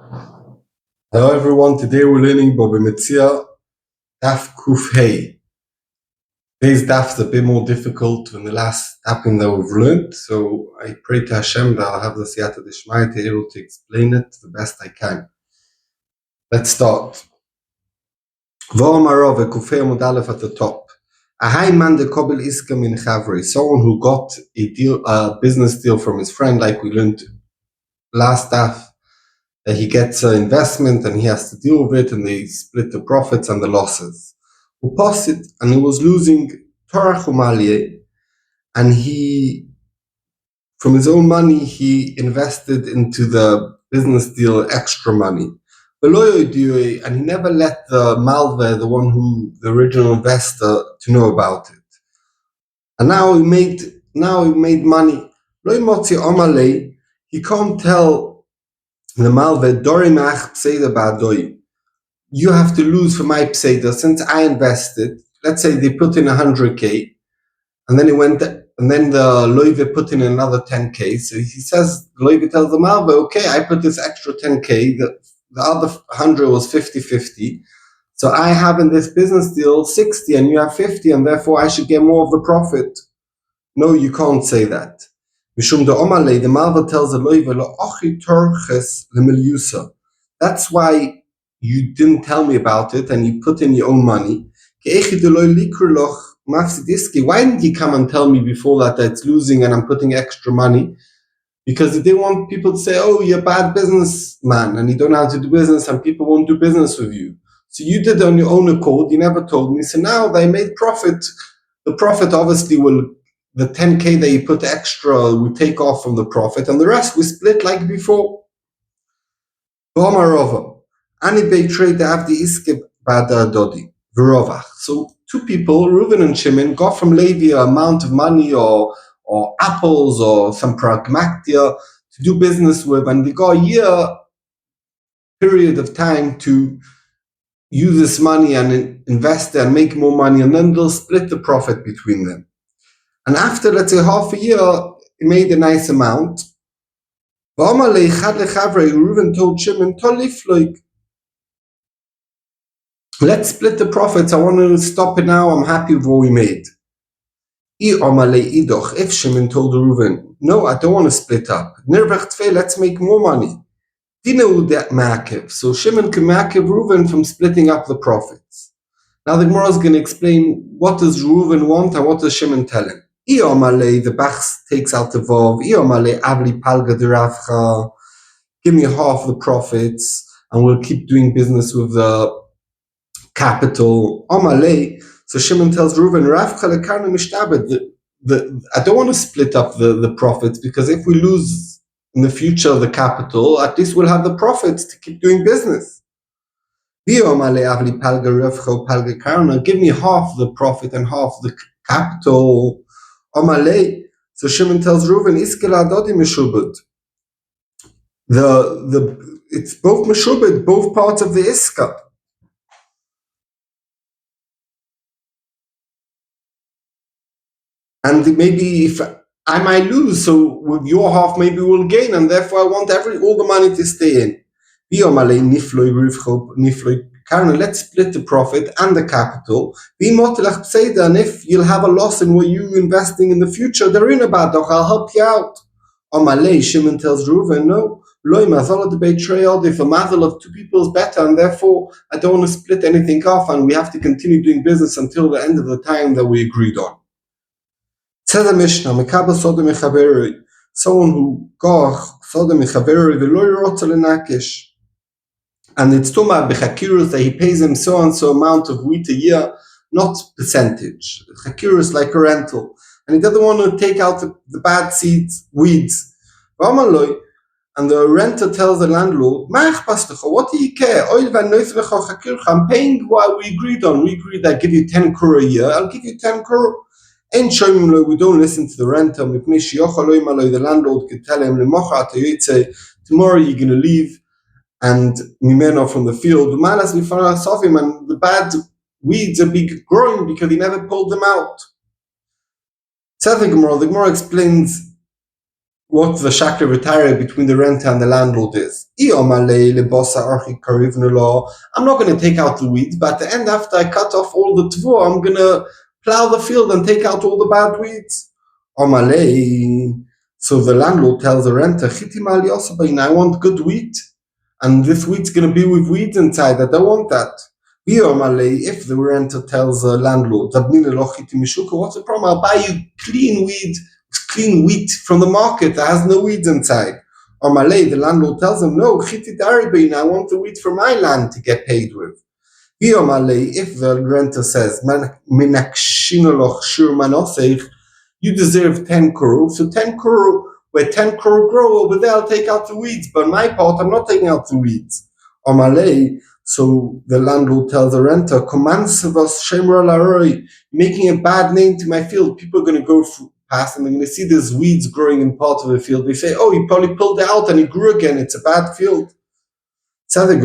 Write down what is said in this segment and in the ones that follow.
Hello everyone, today we're learning about Mציעא, Daf Kuf Hey. Today's daf is a bit more difficult than the last dafim that we've learned, so I pray to Hashem that I'll have the siyata d'shmaya to be able to explain it the best I can. Let's start. V'omarov Kuf Hey Amud Aleph at the top. A high man de kobil iska min chavri, someone who got a business deal from his friend, like we learned last daf. That he gets an investment and he has to deal with it, and they split the profits and the losses. And he was losing Torah Aryeh, and he, from his own money, he invested into the business deal extra money. And he never let the malveh, the one who, the original investor, to know about it. And now he made money. He can't tell the malveh, dorimach pseida ba'adoi. You have to lose for my pseida since I invested. Let's say they put in 100k, and then the loive put in another 10k. So he says, the loive tells the malveh, okay, I put this extra 10k. The other 100 was 50-50. So I have in this business deal 60, and you have 50, and therefore I should get more of the profit. No, you can't say that. Mishum de Omalei, the malveh tells the loive, lo ochi torches lemeliusa. That's why you didn't tell me about it, and you put in your own money. Why didn't you come and tell me before that it's losing and I'm putting extra money? Because they didn't want people to say, oh, you're a bad businessman and you don't know how to do business and people won't do business with you. So you did it on your own accord, you never told me. So now they made profit. The profit obviously the 10k that you put extra, we take off from the profit, and the rest we split like before. So two people, Reuven and Shimon, got from Levi an amount of money or apples or some pragmatia to do business with, and they got a year period of time to use this money and invest it and make more money, and then they'll split the profit between them. And after, let's say, half a year, he made a nice amount. Reuven told Shimon, let's split the profits. I want to stop it now. I'm happy with what we made. If Shimon told Reuven, no, I don't want to split up. Let's make more money. So Shimon can ma'akev Reuven from splitting up the profits. Now the Gemara is going to explain what does Reuven want and what does Shimon tell him. The Bach takes out the Vav. Give me half the profits and we'll keep doing business with the capital. So Shimon tells Reuven, I don't want to split up the profits, because if we lose in the future the capital, at least we'll have the profits to keep doing business. Give me half the profit and half the capital. So Shimon tells Reuven, it's both meshubed, both parts of the iska. And maybe if I might lose, so with your half maybe we'll gain, and therefore I want all the money to stay in. Let's split the profit and the capital. And if you'll have a loss in what you're investing in the future, I'll help you out. Shimon tells Reuven, no, if a mazel of two people is better, and therefore I don't want to split anything off, and we have to continue doing business until the end of the time that we agreed on. Says the Mishnah, someone who and it's tuma b'chakirus that he pays him so and so amount of wheat a year, not percentage. Chakirus like a rental, and he doesn't want to take out the bad weeds. And the renter tells the landlord, what do you care? I'm paying what we agreed on. We agreed that I give you 10 kur a year. I'll give you 10 kur. We don't listen to the renter. The landlord could tell him, tomorrow you're going to leave and mimeno from the field. And the bad weeds are growing because he never pulled them out. The Gemara explains what the shakla retire between the renter and the landlord is. I'm not going to take out the weeds, but at the end, after I cut off all the tvor, I'm going to plow the field and take out all the bad weeds. So the landlord tells the renter, I want good wheat, and this wheat's going to be with weeds inside. I don't want that. If the renter tells the landlord, what's the problem? I'll buy you clean wheat from the market that has no weeds inside. Or Malay, the landlord tells him, no, I want the wheat from my land to get paid with. If the renter says, you deserve 10 kuru, so 10 kuru, where 10 kuru grow over there, I'll take out the weeds, but on my part, I'm not taking out the weeds. Or Malay, so the landlord tells the renter, making a bad name to my field. People are going to go past and they're going to see there's weeds growing in part of the field. They say, oh, he probably pulled it out and he grew again. It's a bad field. In the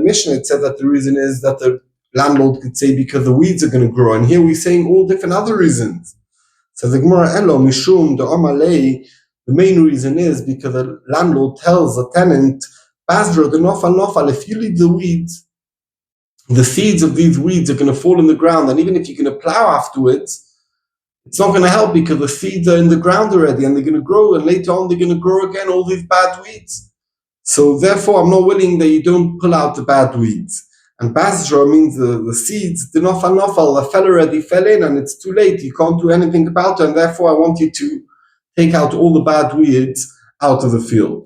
Mishnah, it said that the reason is that the landlord could say because the weeds are going to grow. And here we're saying all different other reasons. So the Gemara, the main reason is because the landlord tells the tenant, if you leave the weeds, the seeds of these weeds are going to fall in the ground, and even if you're going to plow afterwards, it's not going to help because the seeds are in the ground already and they're going to grow, and later on they're going to grow again, all these bad weeds. So therefore, I'm not willing that you don't pull out the bad weeds. And Basra means the seeds, the fell already fell in, and it's too late. You can't do anything about it, and therefore I want you to take out all the bad weeds out of the field.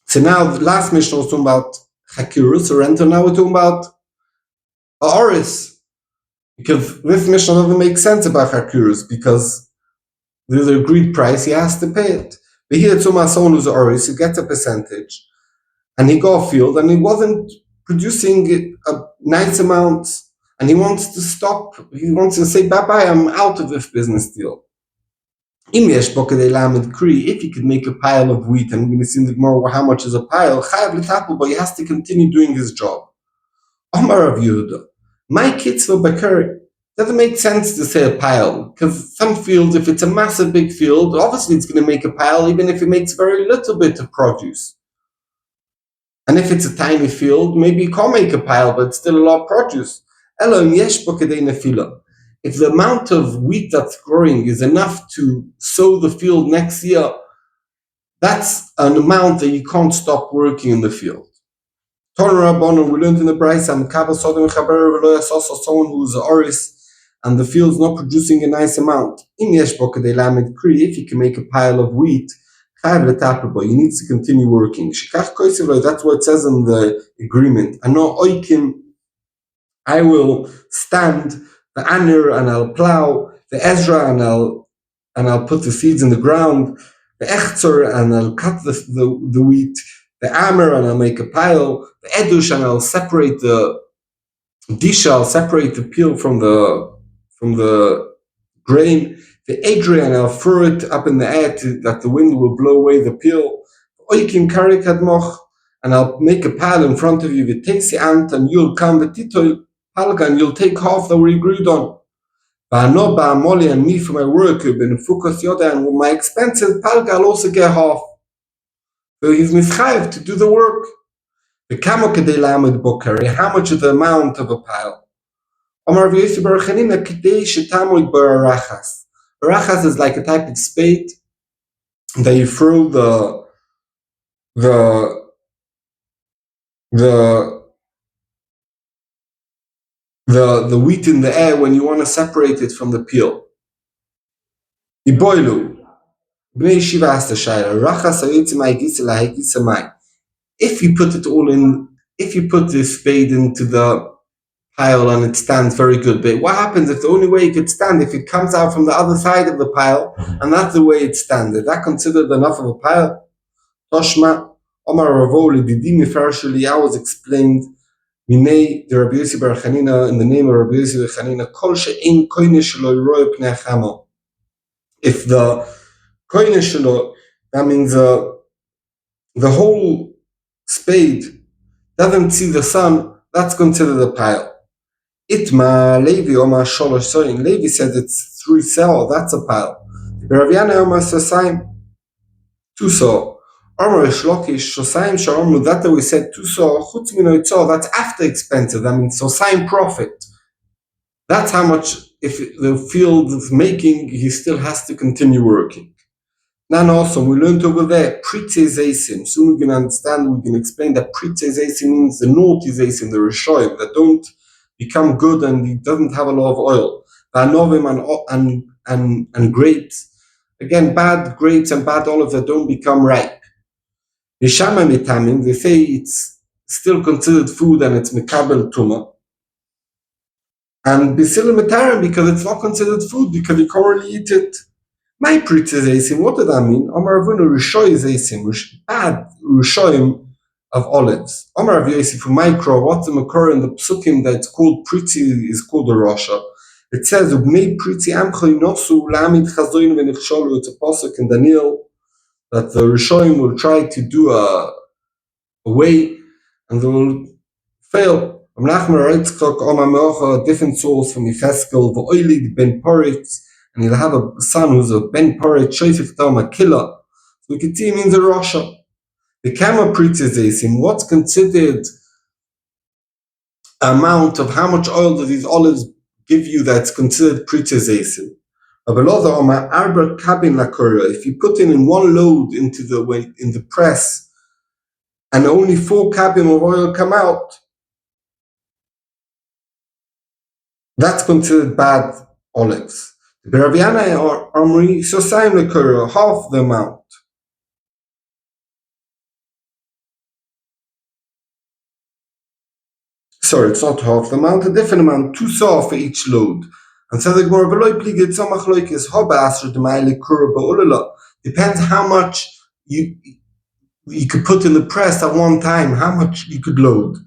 So now the last Mishnah was talking about Hakurus, or renter, now we're talking about Aryeh. Because this Mishnah doesn't make sense about Hakurus, because there's an agreed price, he has to pay it. But here it's someone who's Aryeh, who gets a percentage, and he got a field, and he wasn't producing a nice amount, and he wants to stop, he wants to say, bye-bye, I'm out of this business deal. If he could make a pile of wheat, and we're going to see in the Gemara how much is a pile, but he has to continue doing his job. Amar Rav Yehuda, my kids for Bakari, doesn't make sense to say a pile, because some fields, if it's a massive big field, obviously it's going to make a pile, even if it makes very little bit of produce. And if it's a tiny field, maybe you can't make a pile, but it's still a lot of produce. If the amount of wheat that's growing is enough to sow the field next year, that's an amount that you can't stop working in the field. We learned in the Brayso, someone who's Aryeh and the field's not producing a nice amount. If you can make a pile of wheat, he needs to continue working. That's what it says in the agreement. I will stand the Anir and I'll plow, the Ezra and I'll put the seeds in the ground, the Echzer and I'll cut the wheat, the Amer and I'll make a pile, the Edush and I'll separate the Disha, I'll separate the peel from the grain, the Adrian and I'll throw it up in the air that the wind will blow away the peel, Oikim Karik Admoch, and I'll make a pile in front of you, the Tesi Ant, and you'll come the Tito Palga, and you'll take half that we agreed on. And me for my work, and with my expenses, Palga, I'll also get half. So he's mischayev to do the work. The Kamokadei Lamed Bokari, how much is the amount of a pile? Arachas is like a type of spade that you throw the wheat in the air when you want to separate it from the peel. Iboilu. Bnei Yeshiva asked the Shaila, if you put it all in, if you put this spade into the pile and it stands very good, but what happens if the only way it could stand, if it comes out from the other side of the pile, and that's the way it stands, is that considered enough of a pile? Toshma, Omar Ravoli, Didimi Farshali, I was explained, Minei, the Rabbi Yossi Bar Chanina, in the name of Rabbi Yossi Bar Chanina, Kol she'in koine shelo yiroi pnei chamo. If the koine shelo, that means the whole spade doesn't see the sun, that's considered a pile. Itma Levi Omar Sholosh Soin. Levi said it's 3 saw, that's a pile. Rav Yana Omar Sosayim, 2 saw. Omar Shlokish Sosayim Shalom, that we said 2 saw, Chutz Mino Itzor, that's after expensive, that means Sosayim profit. That's how much, if the field is making, he still has to continue working. Then also, we learned over there, Pritze Zeisim. Soon we can understand, we can explain that Pritze Zeisim means the naughty Zeisim, the Rishoyim, that don't become good and it doesn't have a lot of oil. Vanovim and grapes. Again, bad grapes and bad olives that don't become ripe. Yeshama Mitamim, they say it's still considered food and it's Mekabel Tuma. And Bisilim Mitarim, because it's not considered food, because you can't really eat it. My Pritze Zeisim, what did that mean? Omar Avunu Rishoy Zeisim, bad Rishoyim of olives. Omar Rav Yosef from Micro, what's the makor in the psukim that's called Pritzi is called the Rasha. It says, Ubnei Pritzi Amcho Nosu Lamid Chazoin V'Nichsholu. It's a pasuk in Daniel that the Rishoyim will try to do a way and they will fail. A different source from Yecheskel, V'Oilid Ben Poritz, and he'll have a son who's a Ben Poritz, Shoifik Tam, a killer. So we can see it means a Rasha. The Kama Pritze Zeisim, what's considered amount of how much oil do these olives give you that's considered Pritze Zeisim? If you put in one load into the press and only 4 kabim of oil come out, that's considered bad olives. The Rav Yana or Amri Sosayim Lekura, half the amount. Sorry, it's not half the amount, a different amount, 2 saw for each load. And so the Gemara Veloy Pligid Samach Loikis Hoba Asher Demaile Kura Ba'ulala. Depends how much you could put in the press at one time, how much you could load.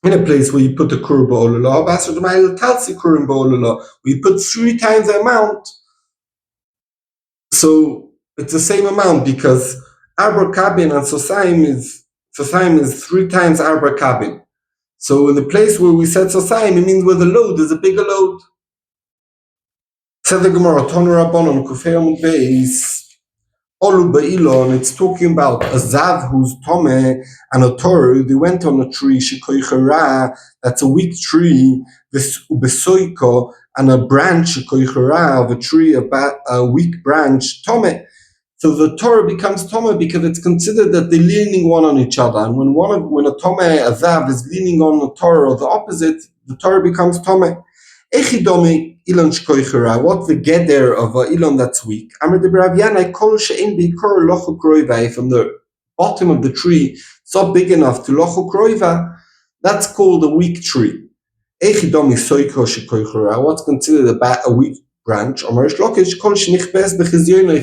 In a place where you put the Kura Ba'ulala, Hoba Asher Demaile Talsi Kura Ba'ulala, where you put 3 times the amount. So it's the same amount because Arba Kabin and Sosayim is 3 times Arba Kabin. So in the place where we said Sosayim, it means where the load is a bigger load. Said the Gemara, Tonur Rabbanon, Kufayim Beis, Olu Ba'ilon, it's talking about a Zav who's Tome and a Torah, they went on a tree, Shikoichara, that's a weak tree, Besoiko, and a branch, Shikoichara, of a tree, a weak branch, Tome. So the Torah becomes Tome because it's considered that they're leaning one on each other. And when a Tome, a Zav, is leaning on the Torah or the opposite, the Torah becomes Tome. Echidomi Ilon Shkoichera, what's the geder of a Ilon that's weak? Amr de Braviana, Kol She'en Bikor Lochu Kroiva, from the bottom of the tree, it's not big enough to Lochu Kroiva, that's called a weak tree. Echidomi Soiko Shkoichera, what's considered a weak branch? If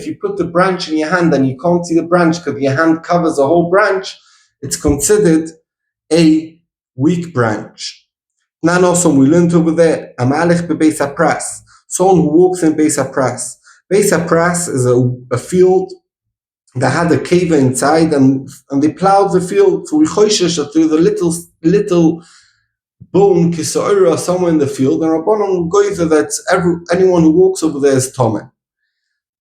you put the branch in your hand and you can't see the branch because your hand covers the whole branch, it's considered a weak branch. Now also we learned over there, Amalech bebeis hapras, someone who walks in beis hapras. Beis hapras is a field that had a cave inside and they plowed the field. So we choishish that through the little bone kisoira somewhere in the field, and Rabbanon goyzer that's anyone who walks over there is Tomeh.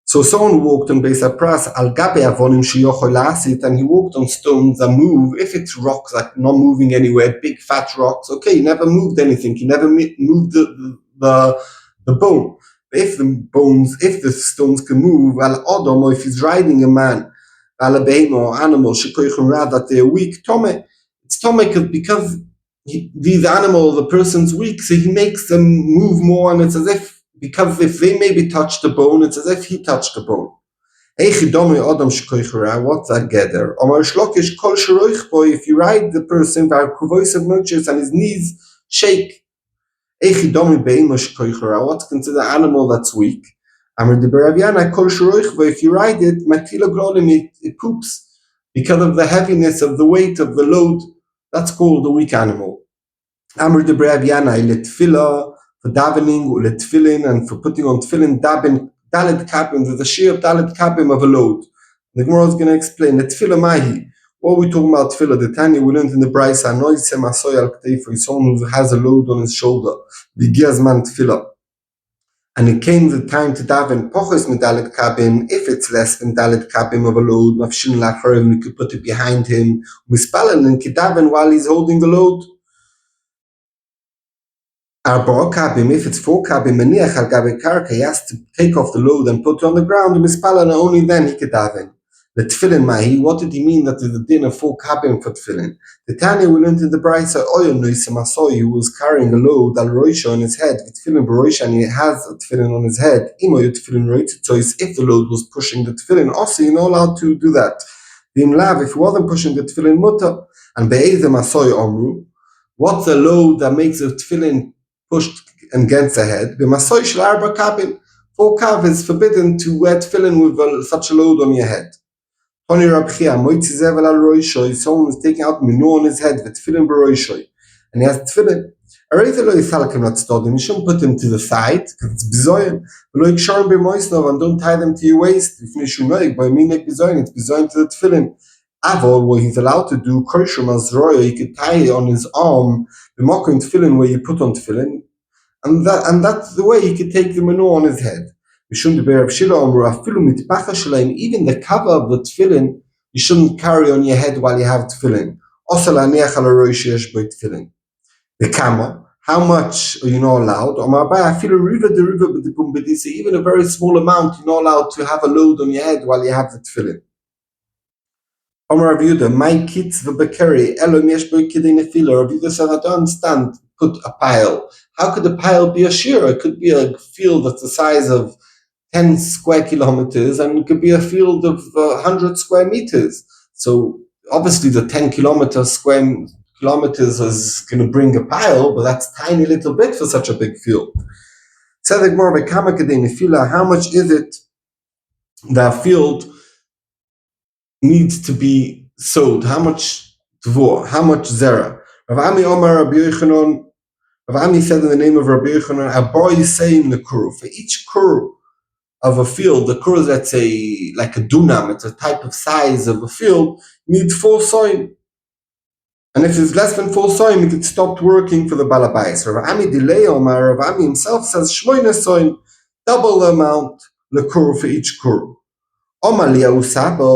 So someone who walked on Beis Hapras al gabe avonim sheyochol lasit, and he walked on stones that move. If it's rocks like not moving anywhere, big fat rocks, okay, he never moved anything. He never moved the bone. If the stones can move, al odom, or if he's riding a man, al a behemoth or animal shekoichum ra, that they're weak, Tomeh. It's Tomeh because these animals, the person's weak, so he makes them move more, and it's as if, because if they maybe touch the bone, it's as if he touched the bone. What's that gather? If you ride the person and his knees shake. What's considered an animal that's weak? If you ride it, it poops because of the heaviness of the weight of the load. That's called a weak animal. Amr de Braviana letfila for davening, letfilin, and for putting on tefillin, dalet kapim, there's a shear of dalet kapim of a load. The Gemara is going to explain letfila mahi. What are we talking about tefillah? The Tanya we learned in the Brisa, Noisem Asoy al Ktefo, someone who has a load on his shoulder. V'giazman tefillah. And it came the time to daven pochos medalet kabim. If it's less than dalet kabim of a load, mafshin lacharim, you could put it behind him. Mispalen and kidaven while he's holding the load. Arba kabim, if it's 4 kabim, maniach al gabe karka, he has to take off the load and put it on the ground. Mispalen, only then he could daven. The tefillin mahi, what did he mean that there's a din of 4 kabim for tefillin? The Tanya we learned in the Brisa, Oyon Noisem Asoy, who was carrying a load al roisha on his head, with tefillin b'roisha, and he has a tefillin on his head. Imoy tefillin roitzois, if the load was pushing the tefillin, also you're not allowed to do that. V'im lav, if he wasn't pushing the tefillin muta, and be'ezem asoy omru, what's a load that makes a tefillin pushed against the head? B'masoy shel arba kabim, 4 kav is forbidden to wear tefillin with such a load on your head. Someone is taking out minu on his head with tefillin b'roishoy, and he has tefillin. You shouldn't put them to the side because it's bizoyin. And don't tie them to your waist. It's bizoyin to the tefillin. Avol, what he's allowed to do, he could tie it on his arm, the mokum tefillin where you put on tefillin, and that's the way he could take the minu on his head. Even the cover of the tefillin, you shouldn't carry on your head while you have tefillin. The kama, how much are you not allowed? Even a very small amount, you're not allowed to have a load on your head while you have the tefillin. Rav Yehuda said, I don't understand, put a pile. How could a pile be a shear? It could be a field that's the size of 10 square kilometers, and it could be a field of 100 square meters. So obviously the 10 square kilometers is going to bring a pile, but that's tiny little bit for such a big field. How much is it that field needs to be sowed? How much tvor? How much zera? Rav Ami said in the name of Rabbi Yochanan, a boy is saying the kur. For each kur of a field, the kur is, let's say, like a dunam, it's a type of size of a field, needs 4 soim. And if it's less than 4 soim, it stopped working for the balabais. Rav Ami Dilei Omar, Rav Ami himself says, shmoyne soim, double the amount, the kur for each kur. Omalea Usaba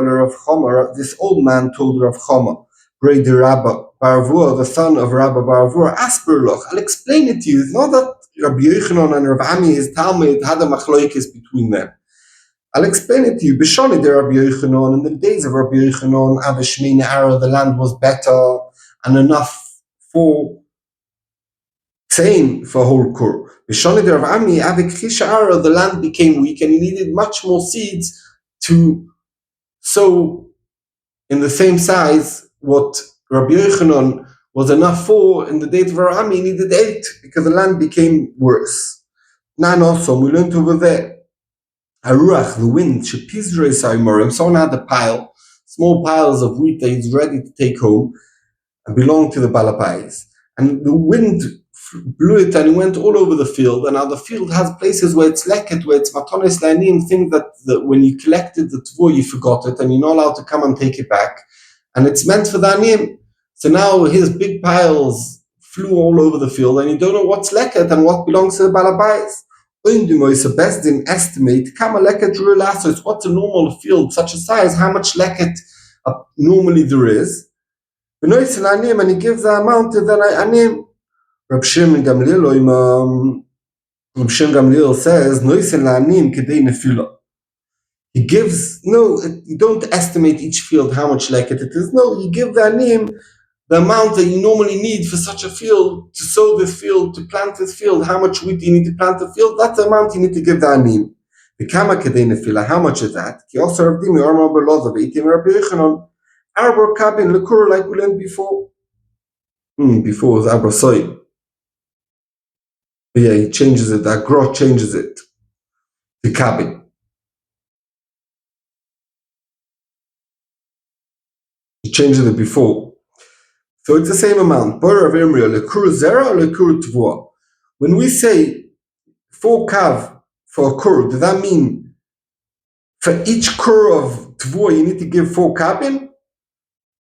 Rav Chomer, this old man told Rav Chomer, Brady Rabba Baravur, the son of Rabba Baravur, Asperloch, I'll explain it to you. It's not that Rabbi Yochanan and Rav Ami, his Talmud, had a machloikis between them. I'll explain it to you. B'shoni de Rabbi Yochanan, in the days of Rabbi Yochanan, Avishmini Ara, the land was better and enough for same for whole kur. B'shoni de Rav Ami, Avikhisha Ara, the land became weak and he needed much more seeds to sow in the same size what Rabbi Yochanan was enough for. In the days of Rav Ami, he needed 8 because the land became worse. Nan also, we learned over there. Aruach, the wind, Shepizrei Saimorim, someone had a pile, small piles of wheat that he's ready to take home and belong to the Balabais. And the wind blew it and it went all over the field. And now the field has places where it's leket, where it's matones la'anim, things that when you collected the tvor, you forgot it and you're not allowed to come and take it back. And it's meant for the anim. So now his big piles flew all over the field and you don't know what's leket and what belongs to the Balabais. Best in estimate, it's what's a normal field such a size, how much leket normally there is. And he gives the amount to the anim. Reb Shimon Gamliel says, he gives, no, you don't estimate each field how much leket it is. No, you give the anim the amount that you normally need for such a field, to sow this field, to plant this field, how much wheat you need to plant the field, that's the amount you need to give the anim. The kama kedei nefila, how much is that? Ki also Rav Dimi, Orma Belozav, Eitim Rabbi Yochanan, Arbor Kabin, Lekur, like we learned before. Before was Arbor Soy. But yeah, he changes it, that grot changes it. The Kabin. He changes it before. So it's the same amount. When we say 4 kav for a kur, does that mean for each kur of tvua you need to give 4 kabin?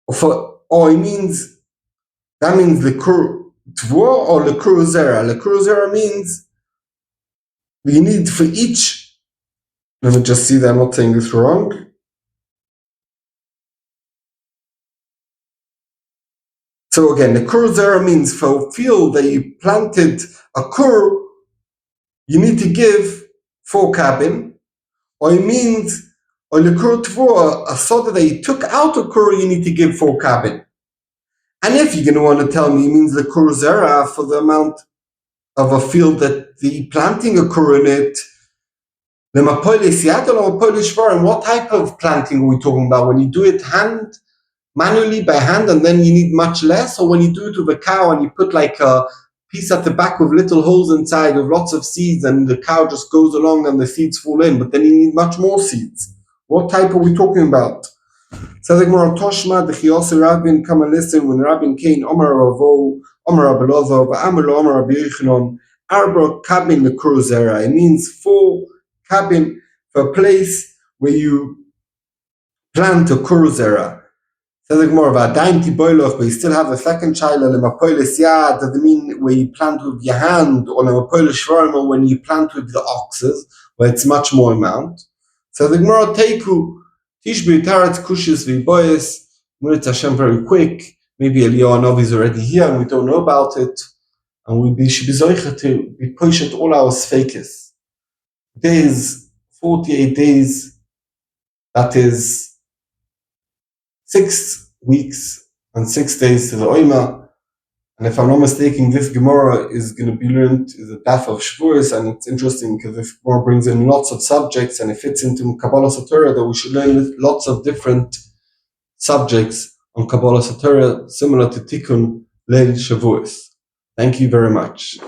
Or it means, that means lekur tvua or lekur zera? Lekur zera means you need for each, let me just see that I'm not saying this wrong. So again, the kur zera means for a field that you planted a kur, you need to give 4 kabin, or it means, or the kur tvua, a soda that you took out a kur, you need to give 4 kabin. And if you're going to want to tell me, it means the kur zera for the amount of a field that the planting a kur in it, what type of planting are we talking about? When you do it manually by hand, and then you need much less, or when you do it with a cow and you put like a piece at the back with little holes inside with lots of seeds, and the cow just goes along and the seeds fall in, but then you need much more seeds. What type are we talking about? Says the Gemara, Toshma d'chiyose Rabin, come and listen when Rabin came, Omar Ravo, Omar Abelozo, Va'amelo Omar Rabbi Yochanan, Arba kabin lekur zera. It means 4 kabin for a place where you plant a kur zera. Says the Gemara, Va'adaim tiboiloch, but you still have a second child, lemapoiles yad, doesn't mean where you plant with your hand, or lemapoiles shvarim, or when you plant with the oxes, where it's much more amount. So the Gemara, Teiku, Tishbi Taratz Kushis Viboyes, Muritz Hashem very quick. Maybe Eliyahu Novi is already here and we don't know about it. And we should be zoicha to be pushed all our sfeikis. Days, 48 days, that is 6 weeks and 6 days to the Oima. And if I'm not mistaken, this Gemara is going to be learned in the Daf of Shavuos, and it's interesting because this Gemara brings in lots of subjects and it fits into Kabbalah Satorah that we should learn lots of different subjects on Kabbalah Satorah, similar to Tikkun Leil Shavuos. Thank you very much.